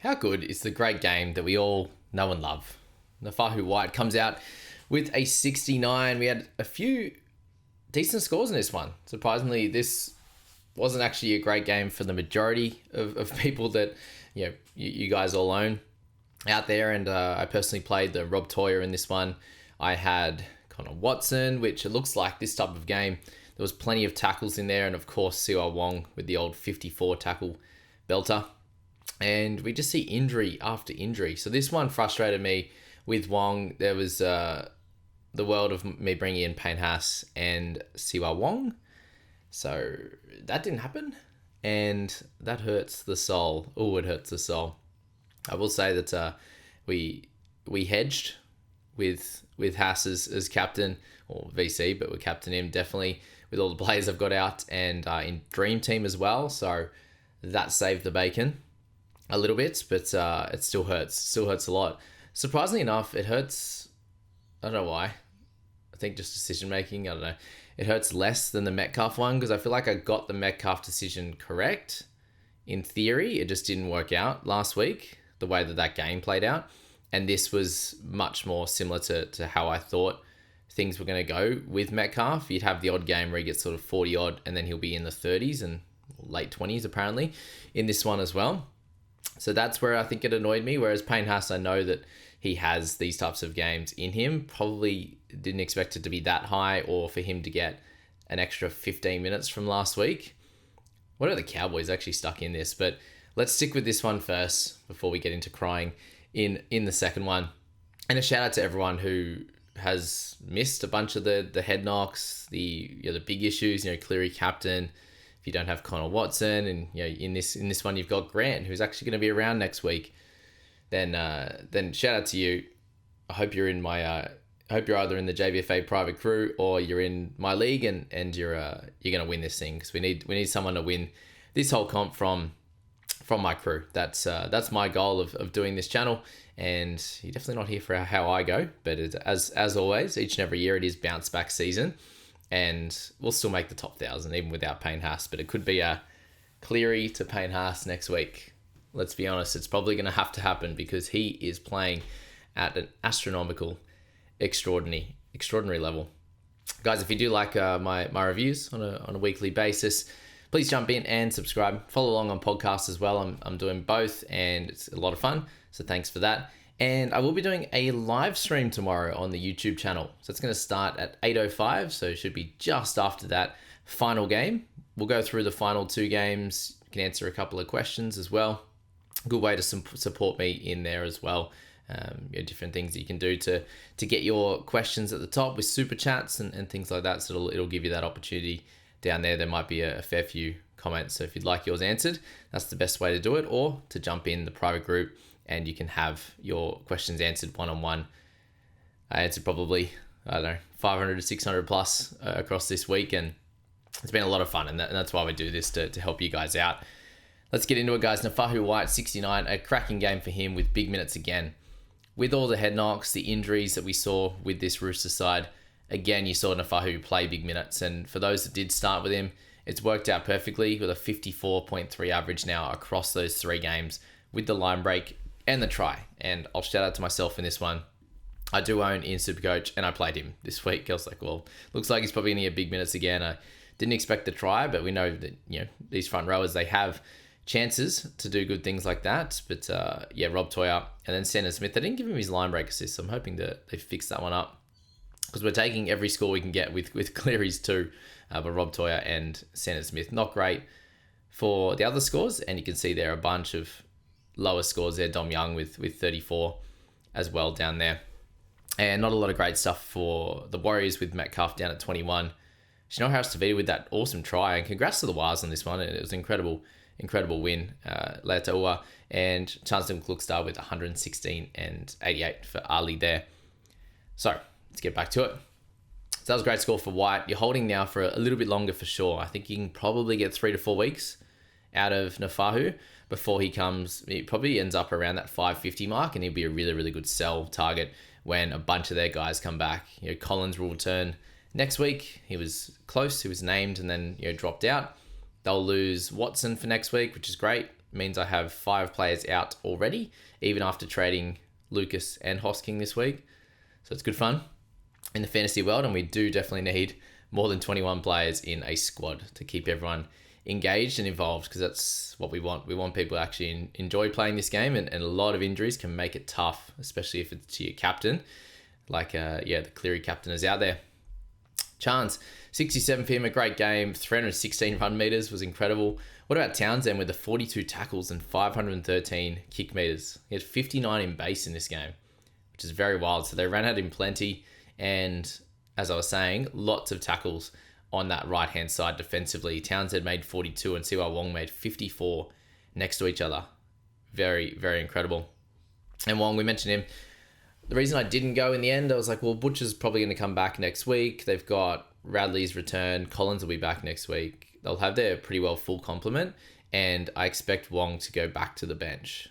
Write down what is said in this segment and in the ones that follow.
How good is the great game that we all know and love? Nafahu White comes out with a 69. We had a few decent scores in this one. Surprisingly, this wasn't actually a great game for the majority of people that you guys all own out there. And I personally played the Rob Toyer in this one. I had Connor Watson, which it looks like this type of game, there was plenty of tackles in there. And of course, Siwa Wong with the old 54 tackle belter. And we just see injury after injury. So this one frustrated me with Wong. There was the world of me bringing in Payne Haas and Siwa Wong. So that didn't happen. And that hurts the soul. Oh, it hurts the soul. I will say that we hedged with Haas as captain, or VC, but we captain him definitely with all the players I've got out, and in Dream Team as well. So that saved the bacon a little bit, but it still hurts. Still hurts a lot. Surprisingly enough, it hurts. I don't know why. I think just decision making. I don't know. It hurts less than the Metcalf one because I feel like I got the Metcalf decision correct. In theory, it just didn't work out last week, the way that game played out. And this was much more similar to how I thought things were going to go with Metcalf. You'd have the odd game where he gets sort of 40 odd and then he'll be in the 30s and late 20s apparently in this one as well. So that's where I think it annoyed me. Whereas Payne Haas, I know that he has these types of games in him. Probably didn't expect it to be that high or for him to get an extra 15 minutes from last week. What are the Cowboys actually stuck in this? But let's stick with this one first before we get into crying in the second one. And a shout out to everyone who has missed a bunch of the head knocks, the big issues, Cleary captain. If you don't have Connor Watson, and in this one you've got Grant, who's actually going to be around next week, then shout out to you. I hope you're in my I hope you're either in the JBFA private crew or you're in my league, and you're going to win this thing, because we need someone to win this whole comp from my crew. That's my goal of doing this channel, and you're definitely not here for how I go, but as always, each and every year it is bounce back season. And we'll still make the top 1,000 even without Payne Haas. But it could be a Cleary to Payne Haas next week. Let's be honest, it's probably going to have to happen because he is playing at an astronomical, extraordinary level. Guys, if you do like my reviews on a weekly basis, please jump in and subscribe. Follow along on podcasts as well. I'm doing both, and it's a lot of fun. So thanks for that. And I will be doing a live stream tomorrow on the YouTube channel. So it's going to start at 8:05. So it should be just after that final game. We'll go through the final two games. You can answer a couple of questions as well. Good way to support me in there as well. Different things that you can do to get your questions at the top with super chats and things like that. So it'll give you that opportunity down there. There might be a fair few comments. So if you'd like yours answered, that's the best way to do it, or to jump in the private group and you can have your questions answered one-on-one. I answered probably, 500 to 600 plus across this week, and it's been a lot of fun, and that's why we do this, to help you guys out. Let's get into it, guys. Nafahu White, 69, a cracking game for him with big minutes again. With all the head knocks, the injuries that we saw with this Roosters side, again, you saw Nafahu play big minutes, and for those that did start with him, it's worked out perfectly with a 54.3 average now across those three games with the line break and the try. And I'll shout out to myself in this one. I do own Ian Supercoach, and I played him this week. I was like, well, looks like he's probably going to get big minutes again. I didn't expect the try, but we know that these front rowers, they have chances to do good things like that. But Rob Toyer and then Santa Smith, they didn't give him his line break assist. So I'm hoping that they fix that one up, because we're taking every score we can get with Cleary's too. But Rob Toyer and Santa Smith, not great for the other scores. And you can see there a bunch of lower scores there. Dom Young with 34 as well down there. And not a lot of great stuff for the Warriors with Metcalf down at 21. Chanel Harris-Tavita with that awesome try. And congrats to the Wires on this one. It was an incredible win. Leataua and Chancellor McClook's with 116 and 88 for Ali there. So let's get back to it. So that was a great score for White. You're holding now for a little bit longer for sure. I think you can probably get 3 to 4 weeks out of Nafahu before he probably ends up around that 550 mark, and he'll be a really, really good sell target when a bunch of their guys come back. Collins will return next week. He was close. He was named and then dropped out. They'll lose Watson for next week, which is great. means I have 5 players out already, even after trading Lucas and Hosking this week. So it's good fun in the fantasy world, and we do definitely need more than 21 players in a squad to keep everyone engaged and involved, because that's what we want. We want people to actually enjoy playing this game, and a lot of injuries can make it tough, especially if it's to your captain. Like, the Cleary captain is out there. Chance, 67 for him, a great game. 316 run meters was incredible. What about Townsend with the 42 tackles and 513 kick meters? He had 59 in base in this game, which is very wild. So they ran at him plenty. And as I was saying, lots of tackles on that right-hand side defensively. Townsend made 42 and Siwa Wong made 54 next to each other. Very, very incredible. And Wong, we mentioned him. The reason I didn't go in the end, I was like, well, Butcher's probably going to come back next week. They've got Radley's return. Collins will be back next week. They'll have their pretty well full complement. And I expect Wong to go back to the bench.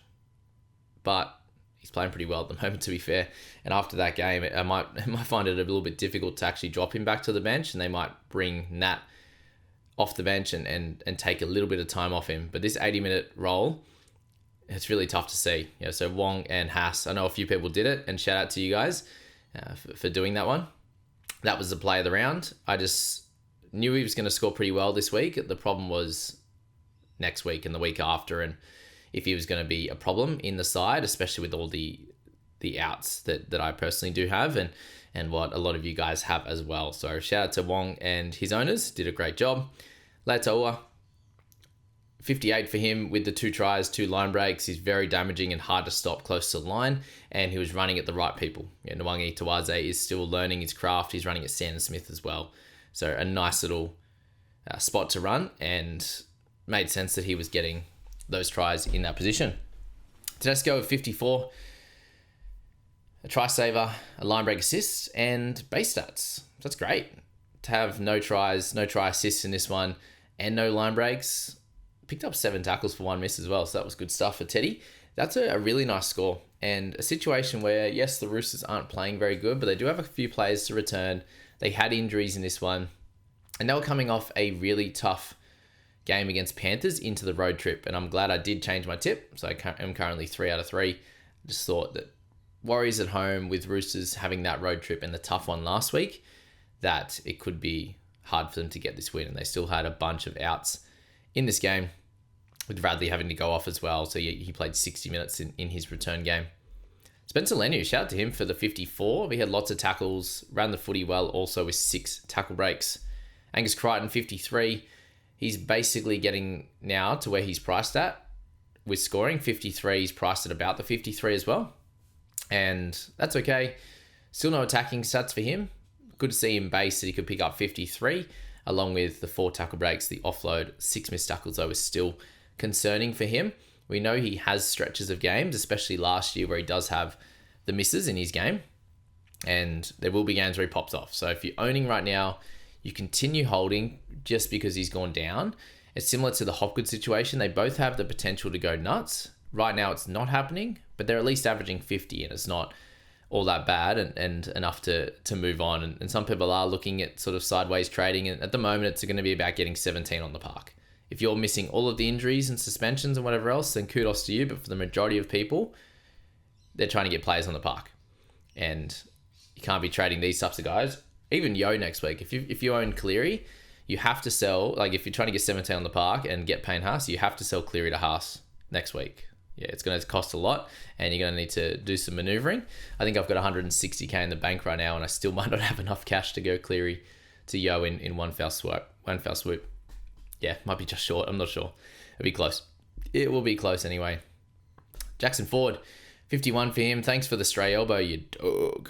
But he's playing pretty well at the moment, to be fair. And after that game, I might find it a little bit difficult to actually drop him back to the bench. And they might bring Nat off the bench and take a little bit of time off him. But this 80-minute role, it's really tough to see. So Wong and Haas, I know a few people did it, and shout out to you guys for doing that one. That was the play of the round. I just knew he was going to score pretty well this week. The problem was next week and the week after, and if he was going to be a problem in the side, especially with all the outs that I personally do have and what a lot of you guys have as well. So shout out to Wong and his owners, did a great job. Latoa, 58 for him with the 2 tries, 2 line breaks. He's very damaging and hard to stop close to the line, and he was running at the right people. Nwangi Tawaze is still learning his craft. He's running at Sandon Smith as well. So a nice little spot to run, and made sense that he was getting those tries in that position. Tedesco with 54, a try saver, a line break assist, and base stats. That's great to have no tries, no try assists in this one, and no line breaks. Picked up 7 tackles for 1 miss as well, so that was good stuff for Teddy. That's a really nice score, and a situation where, yes, the Roosters aren't playing very good, but they do have a few players to return. They had injuries in this one, and they were coming off a really tough game against Panthers into the road trip, and I'm glad I did change my tip, so I am currently 3 out of 3. I just thought that Warriors at home with Roosters having that road trip and the tough one last week, that it could be hard for them to get this win, and they still had a bunch of outs in this game, with Radley having to go off as well. So he played 60 minutes in his return game. Spencer Leniu, shout out to him for the 54. He had lots of tackles, ran the footy well, also with 6 tackle breaks. Angus Crichton, 53. He's basically getting now to where he's priced at with scoring. 53, he's priced at about the 53 as well. And that's okay. Still no attacking stats for him. Good to see him base that he could pick up 53, along with the 4 tackle breaks, the offload, 6 missed tackles, though, is still concerning for him. We know he has stretches of games, especially last year where he does have the misses in his game, and there will be games where he pops off. So if you're owning right now, you continue holding just because he's gone down. It's similar to the Hopgood situation. They both have the potential to go nuts. Right now it's not happening, but they're at least averaging 50, and it's not all that bad and enough to move on. And some people are looking at sort of sideways trading, and at the moment it's going to be about getting 17 on the park. If you're missing all of the injuries and suspensions and whatever else, then kudos to you. But for the majority of people, they're trying to get players on the park. And you can't be trading these types of guys. Even Yo next week. If you own Cleary, you have to sell, like if you're trying to get 17 on the park and get Payne Haas, you have to sell Cleary to Haas next week. Yeah, it's going to cost a lot, and you're going to need to do some maneuvering. I think I've got 160k in the bank right now, and I still might not have enough cash to go Cleary to Yo in one fell swoop. Yeah, might be just short. I'm not sure. It'll be close. It will be close anyway. Jackson Ford, 51 for him. Thanks for the stray elbow, you dog.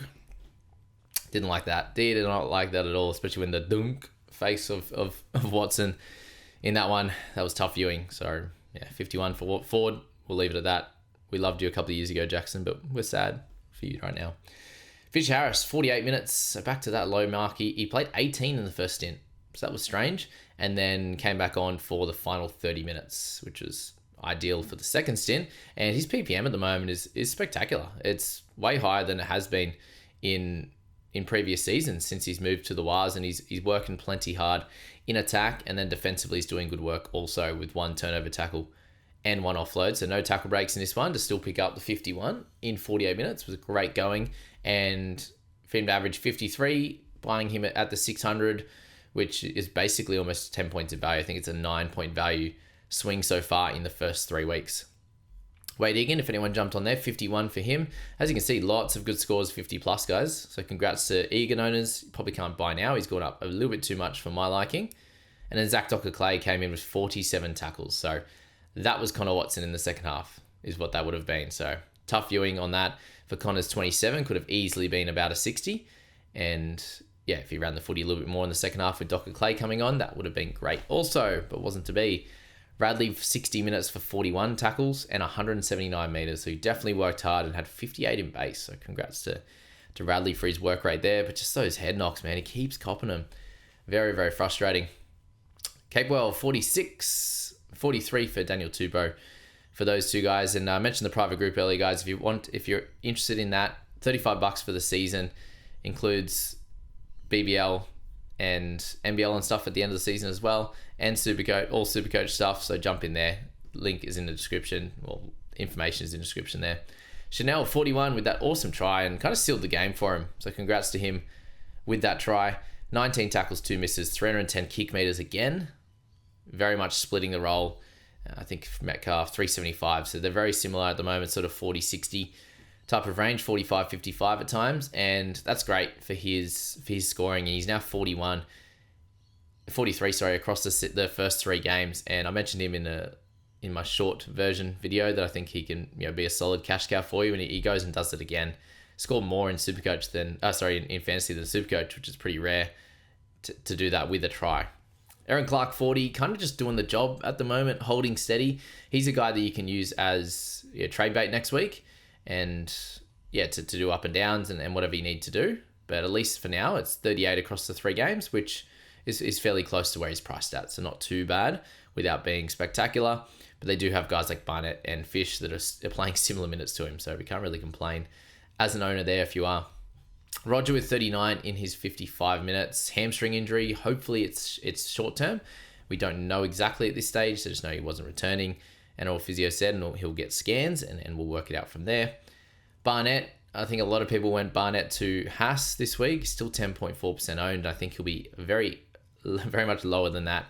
Didn't like that. Did not like that at all, especially when the dunk face of Watson in that one. That was tough viewing. So, yeah, 51 for Ford. We'll leave it at that. We loved you a couple of years ago, Jackson, but we're sad for you right now. Fisher Harris, 48 minutes. So back to that low mark. He played 18 in the first stint. So that was strange. And then came back on for the final 30 minutes, which was ideal for the second stint. And his PPM at the moment is spectacular. It's way higher than it has been in previous seasons since he's moved to the Wars, and he's working plenty hard in attack, and then defensively he's doing good work also with 1 turnover tackle and 1 offload. So no tackle breaks in this one to still pick up the 51 in 48 minutes. It was great going. And for him to average 53, buying him at the 600, which is basically almost 10 points of value. I think it's a 9-point value swing so far in the first 3 weeks. Wade Egan, if anyone jumped on there, 51 for him. As you can see, lots of good scores, 50 plus, guys. So congrats to Egan owners. Probably can't buy now. He's gone up a little bit too much for my liking. And then Zach Docker-Clay came in with 47 tackles. So that was Connor Watson in the second half, is what that would have been. So tough viewing on that for Connor's 27. Could have easily been about a 60. And yeah, if he ran the footy a little bit more in the second half with Docker-Clay coming on, that would have been great also, but wasn't to be. Radley, 60 minutes for 41 tackles and 179 metres. So he definitely worked hard and had 58 in base. So congrats to Radley for his work rate there. But just those head knocks, man. He keeps copping them. Very, very frustrating. Capewell, 46, 43 for Daniel Tupou for those two guys. And I mentioned the private group earlier, guys. If you're interested in that, $35 for the season. Includes BBL and NBL and stuff at the end of the season as well, and Supercoach, all Supercoach stuff. So jump in there. Link is in the description. Well, information is in the description there. Chanel, 41 with that awesome try and kind of sealed the game for him. So congrats to him with that try. 19 tackles, 2 misses, 310 kick meters again. Very much splitting the role. I think Metcalf, 375. So they're very similar at the moment, sort of 40-60 type of range, 45-55 at times, and that's great for his scoring. He's now 43 across the first 3 games, and I mentioned him in my short version video that I think he can be a solid cash cow for you, and he goes and does it again. Scored more in Supercoach than in Fantasy than Supercoach, which is pretty rare to do that with a try. Aaron Clark, 40, kind of just doing the job at the moment, holding steady. He's a guy that you can use as trade bait next week. And yeah, to do up and downs and whatever you need to do. But at least for now, it's 38 across the 3 games, which is fairly close to where he's priced at. So not too bad without being spectacular. But they do have guys like Barnett and Fish that are playing similar minutes to him. So we can't really complain as an owner there if you are. Roger with 39 in his 55 minutes. Hamstring injury. Hopefully it's short term. We don't know exactly at this stage. So just know he wasn't returning. And all physio said, and he'll get scans, and we'll work it out from there. Barnett, I think a lot of people went Barnett to Haas this week. Still 10.4% owned. I think he'll be very, very much lower than that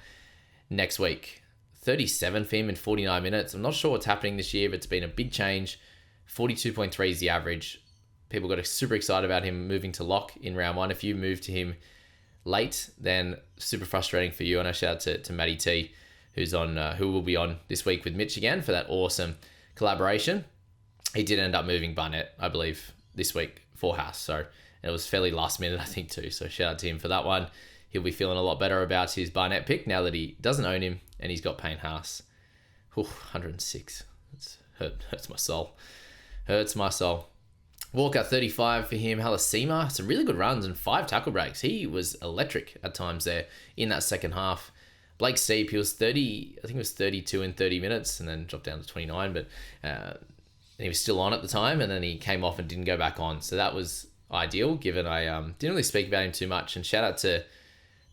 next week. 37 for him in 49 minutes. I'm not sure what's happening this year, but it's been a big change. 42.3 is the average. People got super excited about him moving to lock in round 1. If you move to him late, then super frustrating for you. And I shout out to Matty T, who will be on this week with Mitch again for that awesome collaboration. He did end up moving Barnett, I believe, this week for Haas. So it was fairly last minute, I think, too. So shout out to him for that one. He'll be feeling a lot better about his Barnett pick now that he doesn't own him and he's got Payne Haas. 106. Hurts my soul. Hurts my soul. Walker, 35 for him. Halasima, some really good runs and 5 tackle breaks. He was electric at times there in that second half. Blake Steep, he was 30, I think it was 32 in 30 minutes and then dropped down to 29, but he was still on at the time and then he came off and didn't go back on. So that was ideal given I didn't really speak about him too much. And shout out to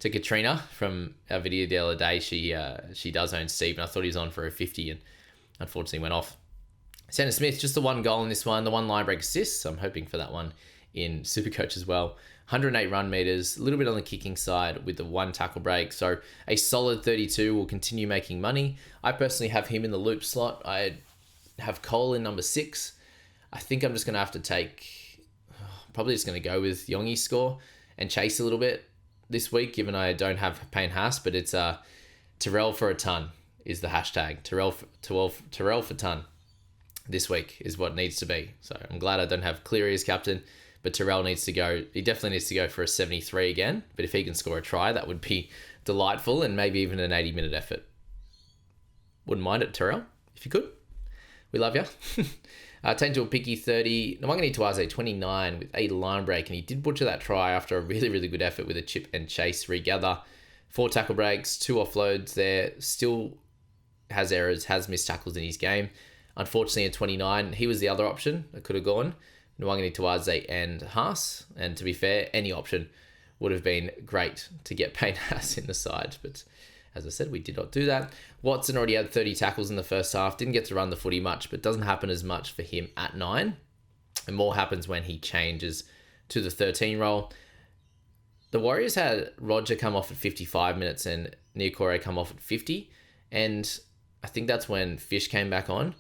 Katrina from our video the other day. She does own Steve and I thought he was on for a 50 and unfortunately went off. Santa Smith, just the 1 goal in this one, the 1 line break assist. So I'm hoping for that one in Supercoach as well. 108 run meters, a little bit on the kicking side with the 1 tackle break. So a solid 32 will continue making money. I personally have him in the loop slot. I have Cole in number 6. I think I'm just going to have to probably just going to go with Yongi's score and chase a little bit this week, given I don't have Payne Haas, but it's Terrell for a ton is the hashtag. Terrell for ton this week is what needs to be. So I'm glad I don't have Cleary as captain. But Terrell needs to go. He definitely needs to go for a 73 again. But if he can score a try, that would be delightful and maybe even an 80-minute effort. Wouldn't mind it, Terrell, if you could. We love you. Tangible Picky, 30. Namangani Tuaze, 29 with a line break. And he did butcher that try after a really, really good effort with a chip and chase regather. 4 tackle breaks, 2 offloads there. Still has errors, has missed tackles in his game. Unfortunately, at 29, he was the other option that could have gone. Nwangani Tuaze and Haas. And to be fair, any option would have been great to get Payne Haas in the side. But As I said, we did not do that. Watson already had 30 tackles in the first half. Didn't get to run the footy much, but doesn't happen as much for him at 9. And more happens when he changes to the 13 role. The Warriors had Roger come off at 55 minutes and Niokore come off at 50. And I think that's when Fish came back on.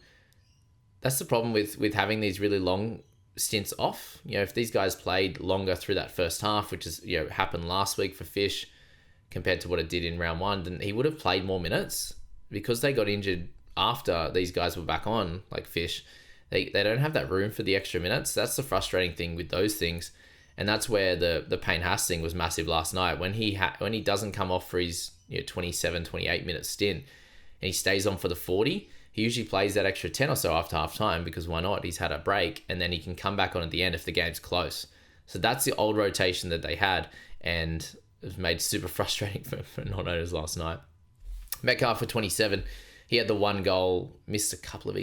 That's the problem with having these really long stints off. If these guys played longer through that first half, which is happened last week for Fish compared to what it did in round 1, then he would have played more minutes. Because they got injured after these guys were back on, like Fish, they don't have that room for the extra minutes. That's the frustrating thing with those things. And that's where the Payne Haas thing was massive last night. When he doesn't come off for his 27, 28 minute stint and he stays on for the 40, he usually plays that extra 10 or so after half time, because why not? He's had a break and then he can come back on at the end if the game's close. So that's the old rotation that they had, and it was made super frustrating for non-owners last night. Metcalf for 27. He had the one goal, missed a couple of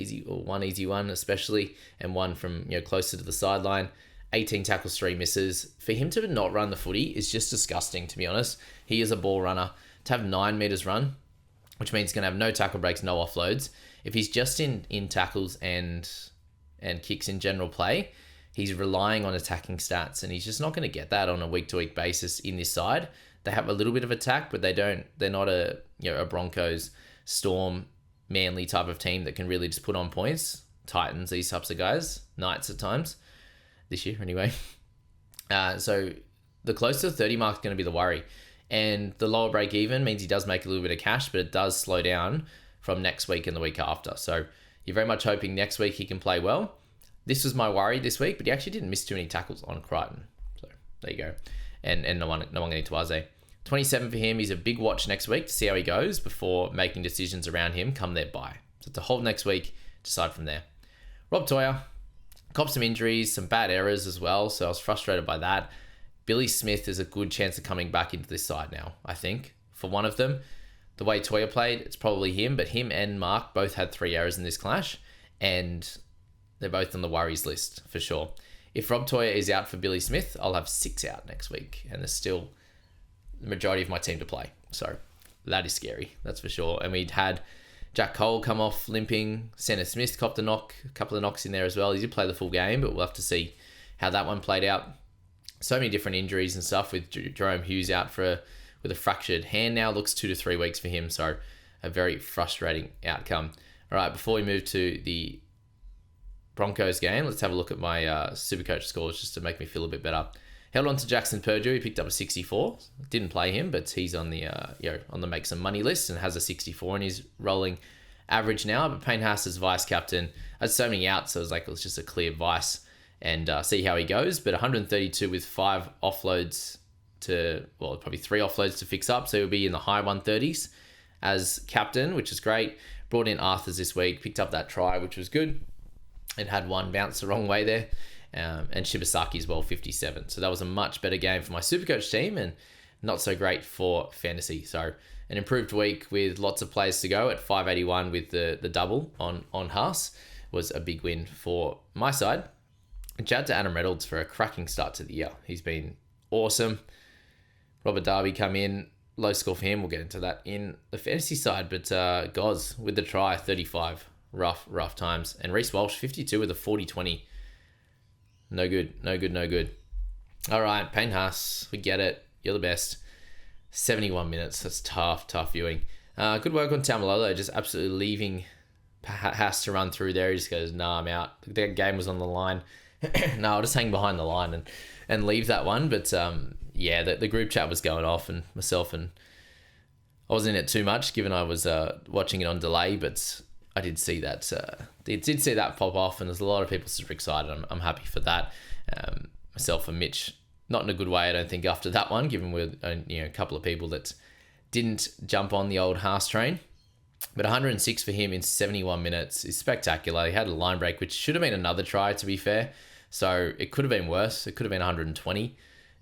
one easy one especially, and one from closer to the sideline. 18 tackles, 3 misses. For him to not run the footy is just disgusting, to be honest. He is a ball runner. To have 9 meters run, which means he's going to have no tackle breaks, no offloads. If he's just in tackles and kicks in general play, he's relying on attacking stats, and he's just not going to get that on a week-to-week basis in this side. They have a little bit of attack, but they're not a Broncos, Storm, Manly type of team that can really just put on points. Titans, these types of guys. Knights at times. This year, anyway. So the close to the 30 mark is going to be the worry. And the lower break even means he does make a little bit of cash, but it does slow down from next week and the week after. So you're very much hoping next week he can play well. This was my worry this week, but he actually didn't miss too many tackles on Crichton. So there you go. And no one getting to Aze. 27 for him. He's a big watch next week to see how he goes before making decisions around him come their bye. So to hold next week, decide from there. Rob Toyer, copped some injuries, some bad errors as well, so I was frustrated by that. Billy Smith is a good chance of coming back into this side now, I think, for one of them. The way Toyer played, it's probably him, but him and Mark both had 3 errors in this clash, and they're both on the worries list for sure. If Rob Toyer is out for Billy Smith, I'll have 6 out next week, and there's still the majority of my team to play. So that is scary, that's for sure. And we'd had Jack Cole come off limping. Santa Smith copped a couple of knocks in there as well. He did play the full game, but we'll have to see how that one played out. So many different injuries and stuff, with Jerome Hughes out with a fractured hand now. Looks 2 to 3 weeks for him, so a very frustrating outcome. All right, before we move to the Broncos game, let's have a look at my Supercoach scores just to make me feel a bit better. Held on to Jackson Purdue. He picked up a 64. Didn't play him, but he's on the on the make some money list and has a 64 and he's rolling average now. But Payne Haas is vice captain. I had so many outs, so I was like, let's just a clear vice and see how he goes. But 132 with 5 offloads probably 3 offloads to fix up. So he'll be in the high 130s as captain, which is great. Brought in Arthurs this week, picked up that try, which was good. And had one bounce the wrong way there. And Shibasaki as well, 57. So that was a much better game for my Supercoach team and not so great for fantasy. So an improved week with lots of players to go at 581 with the double on Haas was a big win for my side. And shout out to Adam Reynolds for a cracking start to the year. He's been awesome. Robert Darby come in, low score for him. We'll get into that in the fantasy side. But Goz with the try, 35. Rough times. And Reece Walsh, 52 with a 40-20. No good. All right, Payne Haas, we get it. You're the best. 71 minutes. That's tough viewing. Good work on Tamalolo, just absolutely leaving Haas to run through there. He just goes, nah, I'm out. The game was on the line. No, I'll just hang behind the line and leave that one. But the group chat was going off, and myself, and I wasn't in it too much given I was watching it on delay, but I did see that. Did see that pop off, and there's a lot of people super excited. I'm happy for that. Myself and Mitch, not in a good way, I don't think, after that one, given we're a couple of people that didn't jump on the old Haas train. But 106 for him in 71 minutes is spectacular. He had a line break, which should have been another try, to be fair. So it could have been worse. It could have been 120.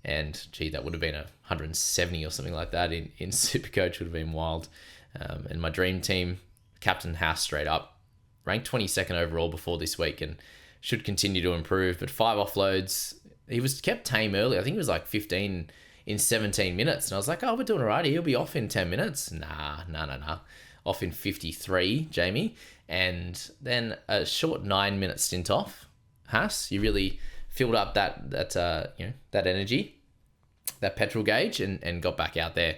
And, that would have been 170 or something like that in Supercoach. Would have been wild. And my dream team, Captain Haas straight up, ranked 22nd overall before this week and should continue to improve. But 5 offloads. He was kept tame early. I think it was like 15 in 17 minutes. And I was like, oh, we're doing all right. He'll be off in 10 minutes. Nah. Off in 53, Jamie. And then a short 9-minute stint off. Haas, you really filled up that energy, that petrol gauge, and got back out there.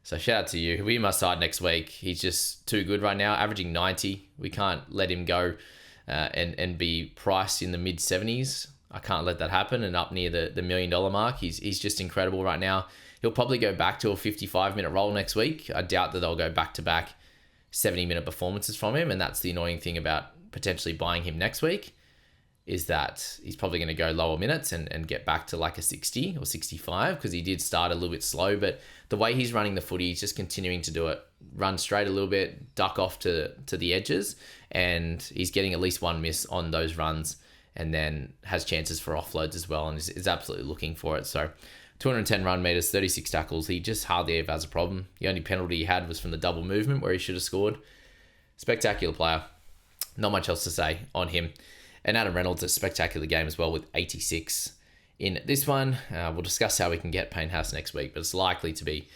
So shout out to you. He'll be in my side next week. He's just too good right now, averaging 90. We can't let him go and be priced in the mid-70s. I can't let that happen and up near the $1 million mark. He's just incredible right now. He'll probably go back to a 55-minute role next week. I doubt that they'll go back-to-back 70-minute performances from him, and that's the annoying thing about potentially buying him next week, is that he's probably going to go lower minutes and get back to like a 60 or 65, because he did start a little bit slow, but the way he's running the footy, he's just continuing to do it. Run straight a little bit, duck off to the edges, and he's getting at least one miss on those runs, and then has chances for offloads as well, and is absolutely looking for it. So 210 run meters, 36 tackles. He just hardly ever has a problem. The only penalty he had was from the double movement where he should have scored. Spectacular player. Not much else to say on him. And Adam Reynolds, a spectacular game as well with 86 in this one. We'll discuss how we can get Payne Haas next week, but it's likely to be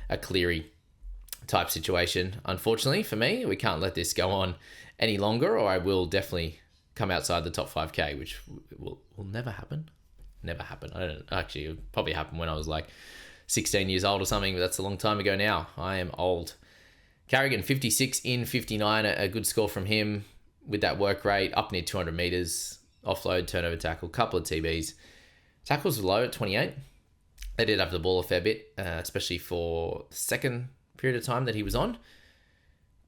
a Cleary type situation. Unfortunately for me, we can't let this go on any longer, or I will definitely come outside the top 5K, which will never happen. Never happen. I don't actually, it would probably happen when I was like 16 years old or something, but that's a long time ago now. I am old. Carrigan, 56 in 59, a good score from him with that work rate, up near 200 meters, offload, turnover tackle, couple of TBs. Tackles were low at 28. They did have the ball a fair bit, especially for the second period of time that he was on,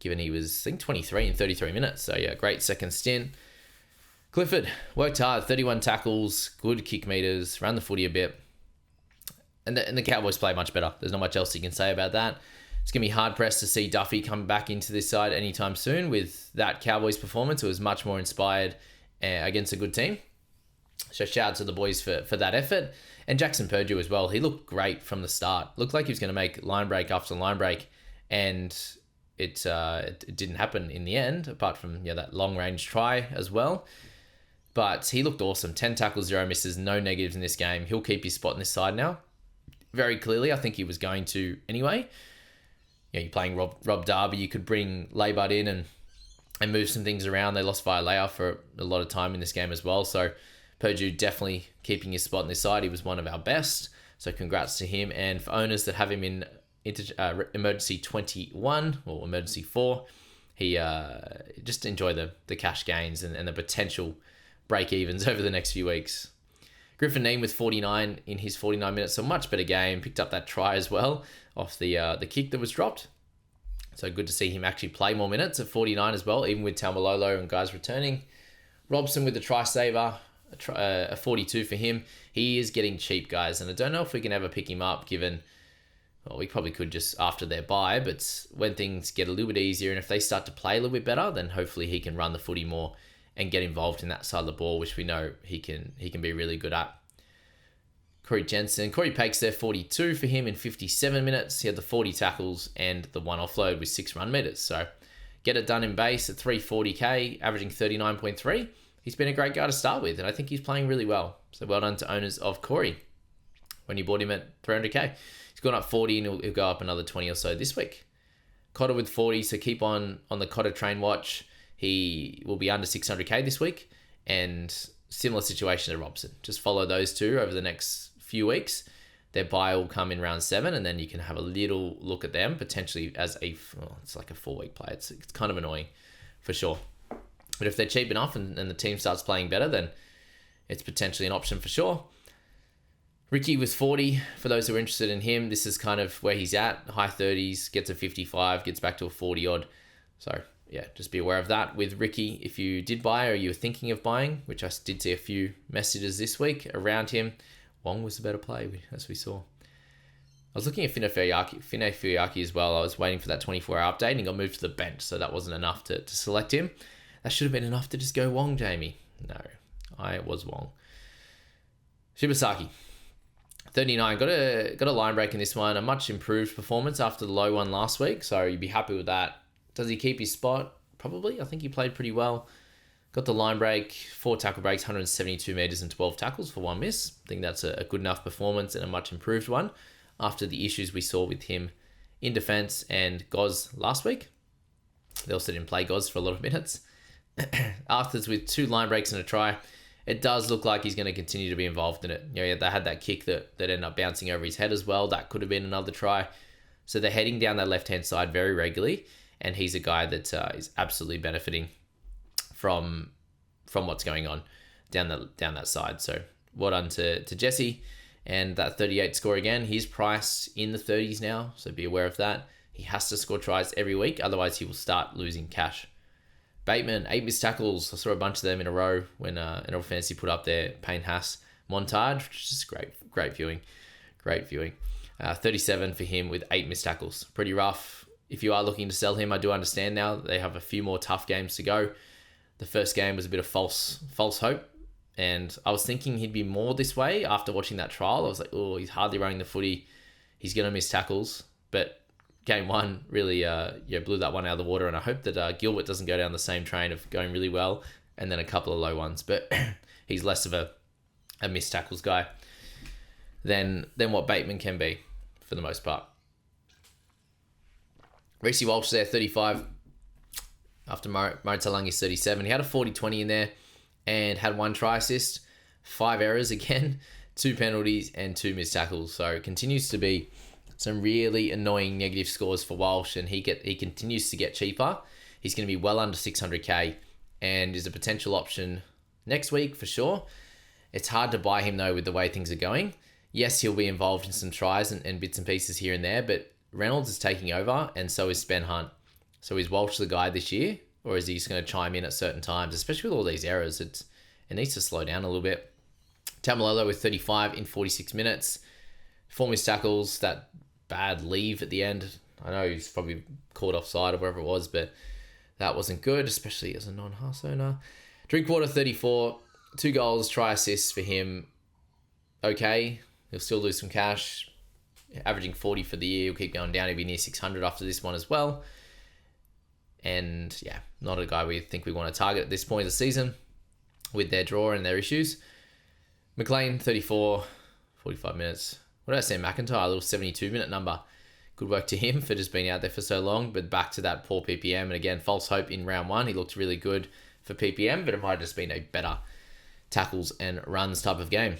given he was, I think, 23 in 33 minutes. So yeah, great second stint. Clifford worked hard, 31 tackles, good kick meters, ran the footy a bit. And the Cowboys play much better. There's not much else you can say about that. It's going to be hard-pressed to see Duffy come back into this side anytime soon with that Cowboys performance. It was much more inspired against a good team. So shout out to the boys for that effort. And Jackson Purdue as well. He looked great from the start. Looked like he was going to make line break after line break. And it didn't happen in the end, apart from that long-range try as well. But he looked awesome. 10 tackles, 0 misses, no negatives in this game. He'll keep his spot in this side now. Very clearly, I think he was going to anyway. You're playing Rob Darby. You could bring Laybud in and move some things around. They lost via layoff for a lot of time in this game as well. So Purdue definitely keeping his spot in this side. He was one of our best. So congrats to him. And for owners that have him in emergency 21 or emergency 4, he just enjoy the cash gains and the potential break-evens over the next few weeks. Griffin Neame with 49 in his 49 minutes, so much better game. Picked up that try as well off the kick that was dropped. So good to see him actually play more minutes at 49 as well, even with Taumalolo and guys returning. Robson with the try saver, a 42 for him. He is getting cheap, guys, and I don't know if we can ever pick him up given, well, we probably could just after their bye, but when things get a little bit easier and if they start to play a little bit better, then hopefully he can run the footy more and get involved in that side of the ball, which we know he can be really good at. Corey Pakes there, 42 for him in 57 minutes. He had the 40 tackles and the one offload with 6 run meters. So get it done in base at 340k, averaging 39.3. He's been a great guy to start with, and I think he's playing really well. So well done to owners of Corey when you bought him at 300k. He's gone up 40 and he'll go up another 20 or so this week. Cotter with 40, so keep on the Cotter train watch. He will be under 600k this week, and similar situation to Robson. Just follow those two over the next few weeks. Their buy will come in round 7, and then you can have a little look at them potentially as it's like a 4-week play. It's kind of annoying for sure. But if they're cheap enough and the team starts playing better, then it's potentially an option for sure. Ricky with 40, for those who are interested in him, this is kind of where he's at. High 30s, gets a 55, gets back to a 40 odd. So yeah, just be aware of that with Ricky. If you did buy or you were thinking of buying, which I did see a few messages this week around him, Wong was the better play, as we saw. I was looking at Fine Fuyaki as well. I was waiting for that 24-hour update and he got moved to the bench, so that wasn't enough to select him. That should have been enough to just go Wong, Jamie. No, I was Wong. Shibasaki, 39. Got a line break in this one. A much improved performance after the low one last week, so you'd be happy with that. Does he keep his spot? Probably. I think he played pretty well. Got the line break, 4 tackle breaks, 172 meters and 12 tackles for 1 miss. I think that's a good enough performance and a much improved one after the issues we saw with him in defence and Goz last week. They also didn't play Goz for a lot of minutes. Afterwards, with 2 line breaks and a try, it does look like he's going to continue to be involved in it. They had that kick that ended up bouncing over his head as well. That could have been another try. So they're heading down that left-hand side very regularly, and he's a guy that is absolutely benefiting from what's going on down that side. So well done to Jesse. And that 38 score again, he's priced in the 30s now, so be aware of that. He has to score tries every week, otherwise he will start losing cash. Bateman, 8 missed tackles. I saw a bunch of them in a row when NRL Fantasy put up their Payne Haas montage, which is just great viewing. 37 for him with 8 missed tackles. Pretty rough. If you are looking to sell him, I do understand now they have a few more tough games to go. The first game was a bit of false hope, and I was thinking he'd be more this way after watching that trial. I was like, oh, he's hardly running the footy. He's going to miss tackles. But game 1 really blew that one out of the water, and I hope that Gilbert doesn't go down the same train of going really well and then a couple of low ones. But he's less of a missed tackles guy than what Bateman can be for the most part. Reece Walsh there, 35. After Murray Talangi's 37. He had a 40-20 in there and had 1 try assist, 5 errors again, 2 penalties and 2 missed tackles. So it continues to be some really annoying negative scores for Walsh, and he continues to get cheaper. He's going to be well under 600k and is a potential option next week for sure. It's hard to buy him though with the way things are going. Yes, he'll be involved in some tries and bits and pieces here and there, but Reynolds is taking over and so is Ben Hunt. So is Walsh the guy this year, or is he just going to chime in at certain times, especially with all these errors? It needs to slow down a little bit. Tamalolo with 35 in 46 minutes. 4 missed tackles, that bad leave at the end. I know he's probably caught offside or wherever it was, but that wasn't good, especially as a non-Haas owner. Drinkwater, 34. 2 goals, try assists for him. Okay, he'll still lose some cash. Averaging 40 for the year. He'll keep going down. He'll be near 600 after this one as well. And yeah, not a guy we think we want to target at this point of the season with their draw and their issues. McLean, 34, 45 minutes. What did I say? McIntyre, a little 72-minute number. Good work to him for just being out there for so long, but back to that poor PPM. And again, false hope in round 1. He looked really good for PPM, but it might have just been a better tackles and runs type of game.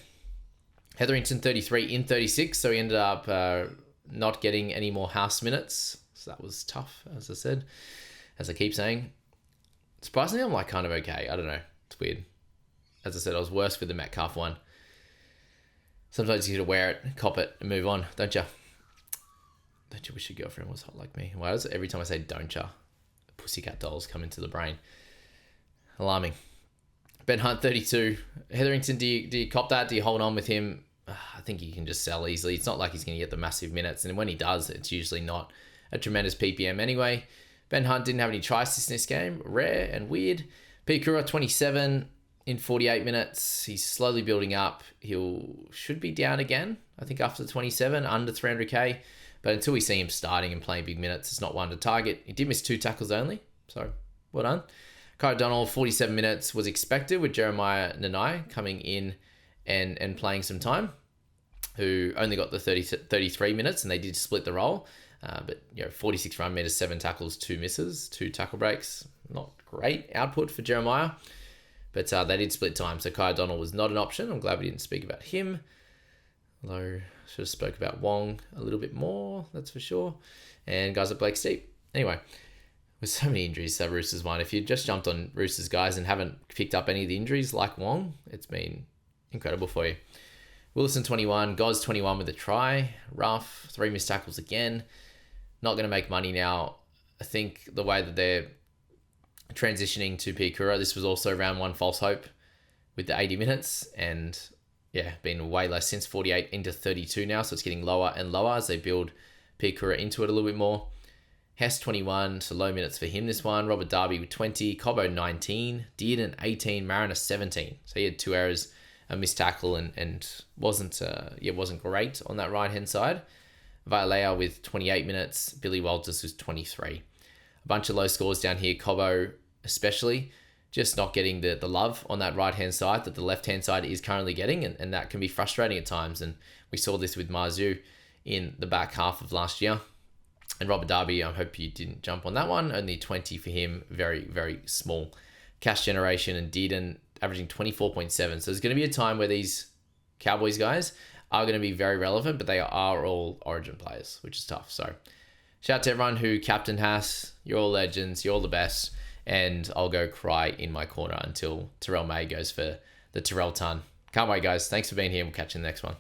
Hetherington, 33 in 36, so he ended up not getting any more Haas minutes. So that was tough, as I said. As I keep saying. Surprisingly, I'm kind of okay. I don't know. It's weird. As I said, I was worse with the Metcalf one. Sometimes you get to wear it, cop it, and move on, don't you? Don't you wish your girlfriend was hot like me? Why does every time I say don't you, pussycat dolls come into the brain? Alarming. Ben Hunt, 32. Hetherington, do you cop that? Do you hold on with him? I think you can just sell easily. It's not like he's going to get the massive minutes, and when he does, it's usually not a tremendous PPM anyway. Ben Hunt didn't have any try assists in this game. Rare and weird. Pikura, 27 in 48 minutes. He's slowly building up. Should be down again, I think, after the 27, under 300k. But until we see him starting and playing big minutes, it's not one to target. He did miss 2 tackles only, so well done. Kai O'Donnell, 47 minutes was expected with Jeremiah Nanai coming in and playing some time, who only got the 33 minutes, and they did split the role. But 46 run meters, 7 tackles, 2 misses, 2 tackle breaks. Not great output for Jeremiah, but they did split time. So Kai O'Donnell was not an option. I'm glad we didn't speak about him. Although I should have spoke about Wong a little bit more, that's for sure. And guys at Blake Steep. Anyway, with so many injuries, that Roosters won. If you just jumped on Roosters guys and haven't picked up any of the injuries like Wong, it's been incredible for you. Wilson, 21. Goz, 21 with a try. Rough. 3 missed tackles again. Not going to make money now. I think the way that they're transitioning to Pikura, this was also round 1 false hope with the 80 minutes. And yeah, been way less since 48 into 32 now. So it's getting lower and lower as they build Pikura into it a little bit more. Hess, 21, so low minutes for him this one. Robert Darby with 20. Cobbo, 19. Dearden, 18. Mariner, 17. So he had 2 errors, a missed tackle, and wasn't great on that right-hand side. Vailea with 28 minutes. Billy Walters was 23. A bunch of low scores down here. Cobbo especially, just not getting the love on that right-hand side that the left-hand side is currently getting, and that can be frustrating at times. And we saw this with Marzu in the back half of last year. And Robert Darby, I hope you didn't jump on that one. Only 20 for him. Very, very small cash generation, and Dearden averaging 24.7. So there's going to be a time where these Cowboys guys are going to be very relevant, but they are all Origin players, which is tough. So shout out to everyone who captained Haas. You're all legends. You're all the best. And I'll go cry in my corner until Terrell May goes for the Terrell ton. Can't wait, guys. Thanks for being here. We'll catch you in the next one.